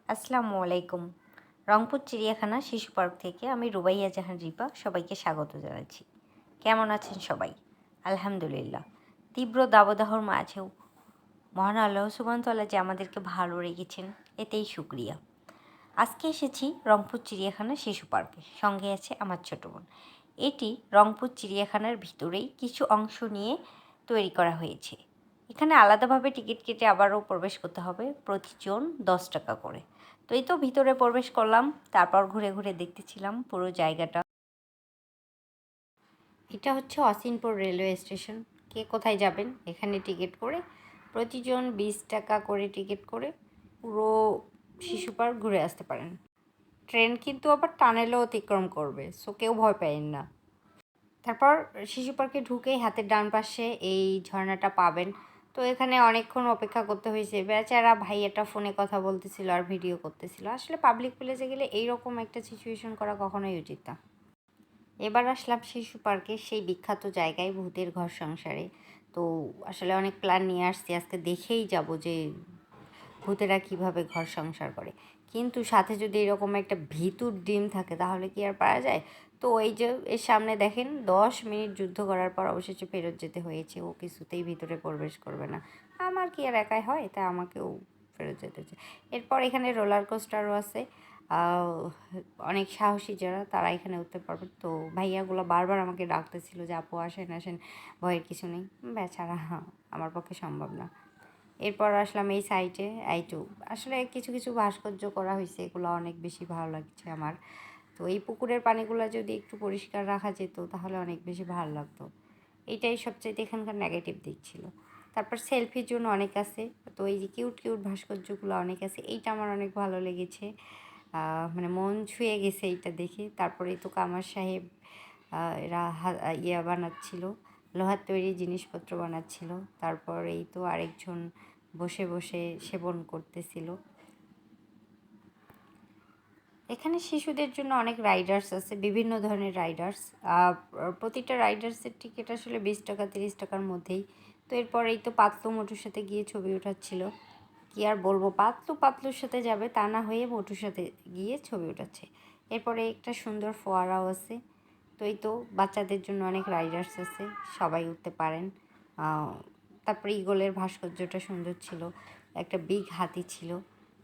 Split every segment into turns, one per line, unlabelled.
আসসালামু আলাইকুম। রংপুর চিড়িয়াখানা শিশু পার্ক থেকে আমি রুবাইয়া জাহান রিপা সবাইকে স্বাগত জানাচ্ছি। কেমন আছেন সবাই? আলহামদুলিল্লাহ। তীব্র দাবদাহর মাঝেও মহান আল্লাহ সুবহানাহু ওয়া তাআলা যে আমাদেরকে ভালো রেখেছেন, এতেই শুকরিয়া। আজকে এসেছি রংপুর চিড়িয়াখানা শিশু পার্কে। সঙ্গে আছে আমার ছোট বোন। এটি রংপুর চিড়িয়াখানার ভিতরেই কিছু অংশ নিয়ে তৈরি করা হয়েছে। এখানে আলাদাভাবে টিকিট কেটে আবারও প্রবেশ করতে হবে, প্রতিজন 10 টাকা করে। তো এই তো ভিতরে প্রবেশ করলাম, তারপর ঘুরে ঘুরে দেখতেছিলাম পুরো জায়গাটা। এটা হচ্ছে অসিনপুর রেলওয়ে স্টেশন। কে কোথায় যাবেন এখানে টিকিট করে প্রতিজন 20 টাকা করে টিকিট করে পুরো শিশু পার্ক ঘুরে আসতে পারেন। ট্রেন কিন্তু আবার টানেলও অতিক্রম করবে, সো কেউ ভয় পাবেন না। তারপর শিশু পার্কে ঢুকেই হাতের ডান পাশে এই ঝর্ণাটা পাবেন। তো এখানে অনেকক্ষণ অপেক্ষা করতে হয়েছে, বেচারা ভাইয়াটা ফোনে কথা বলতেছিল আর ভিডিও করতেছিল। আসলে পাবলিক প্লেসে গেলে এইরকম একটা সিচুয়েশন করা কখনোই উচিত না। এবার আসলাম শিশু পার্কে সেই বিখ্যাত জায়গায়, ভূতের ঘর সংসারে। তো আসলে অনেক প্ল্যান নিয়ে আসছি, আজকে দেখেই যাব যে ভূতেরা কিভাবে ঘর সংসার করে। কিন্তু সাথে যদি এরকম একটা ভীতুর ডিম থাকে তাহলে কি আর পারা যায়? তো এই যে এর সামনে দেখেন 10 মিনিট যুদ্ধ করার পর অবশেষে ফেরত যেতে হয়েছে। ও কিছুতেই ভিতরে প্রবেশ করবে না। আমার কি আর একাই হয়, তাই আমাকেও ফেরত যেতে হচ্ছে। এরপর এখানে রোলার কোস্টারও আছে। আহ, অনেক সাহসী যারা তারা এখানে উঠতে পারবে। তো ভাইয়াগুলো বারবার আমাকে ডাকতেছিল যে আপু আসেন আসেন, ভয়ের কিছু নেই। বেচারা আমার পক্ষে সম্ভব না। এরপর আসলাম এই সাইটে, এইটু আসলে কিছু কিছু ভাস্কর্য করা হয়েছে, এগুলো অনেক বেশি ভালো লাগছে আমার। তো এই পুকুরের পানিগুলো যদি একটু পরিষ্কার রাখা যেত তাহলে অনেক বেশি ভালো লাগতো। এইটাই সবচাইতে এখানকার নেগেটিভ দিক ছিল। তারপর সেলফির জন্য অনেক আছে। তো এই যে কিউট কিউট ভাস্কর্যগুলো অনেক আছে, এইটা আমার অনেক ভালো লেগেছে। মানে মন ছুঁয়ে গেছে এইটা দেখে। তারপরেই তো কামার সাহেব এরা ইয়া বানাচ্ছিল, লোহার তৈরি জিনিসপত্র বানাচ্ছিল। তারপর এই তো আরেকজন বসে বসে সেবন করতেছিল। এখানে শিশুদের জন্য অনেক রাইডার্স আছে, বিভিন্ন ধরনের রাইডার্স। প্রতিটা রাইডার্সের টিকিট আসলে 20 টাকা 30 টাকার মধ্যেই। তো এরপর এই তো পাতলু মোটুর সাথে গিয়ে ছবি ওঠাচ্ছিল। কি আর বলবো, পাতলু পাতলুর সাথে যাবে তা না হয়ে মোটুর সাথে গিয়ে ছবি ওঠাচ্ছে। এরপরে একটা সুন্দর ফোয়ারাও আছে। তো এই তো বাচ্চাদের জন্য অনেক রাইডার্স আছে, সবাই উঠতে পারেন। তারপরে ঈগলের ভাস্কর্যটা সুন্দর ছিল, একটা বিগ হাতি ছিল।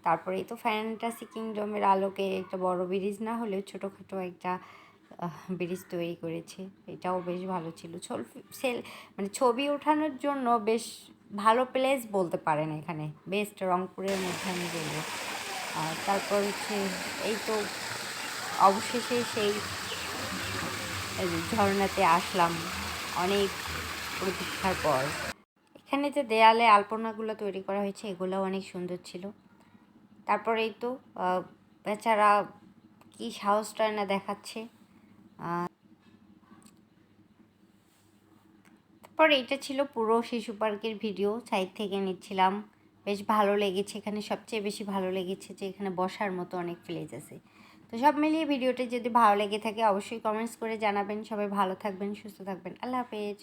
তারপরে এই তো ফ্যান্টাসি কিংডমের আলোকে একটা বড় ব্রিজ না হলেও ছোটোখাটো একটা ব্রিজ তৈরি করেছে, এটাও বেশ ভালো ছিল। মানে ছবি ওঠানোর জন্য বেশ ভালো প্লেস বলতে পারেন, এখানে বেস্ট রংপুরের মধ্যে আমি বলবো। তারপর হচ্ছে এই তো অবশেষে সেই ঝর্ণাতে আসলাম অনেক প্রতীক্ষার পর। এখানে যে দেয়ালে আলপনাগুলো তৈরি করা হয়েছে এগুলোও অনেক সুন্দর ছিল। তারপরে এই তো বেচারা কি সাহসটা না দেখাচ্ছে। তারপর এইটা ছিল পুরো শিশু পার্কের ভিডিও, সাইড থেকে নিচ্ছিলাম। বেশ ভালো লেগেছে, এখানে সবচেয়ে বেশি ভালো লেগেছে যে এখানে বসার মতো অনেক প্লেস আছে। তো সব মিলিয়ে ভিডিওটি যদি ভালো লেগে থাকে অবশ্যই কমেন্টস করে জানাবেন। সবাই ভালো থাকবেন, সুস্থ থাকবেন। আল্লাহ হাফেজ।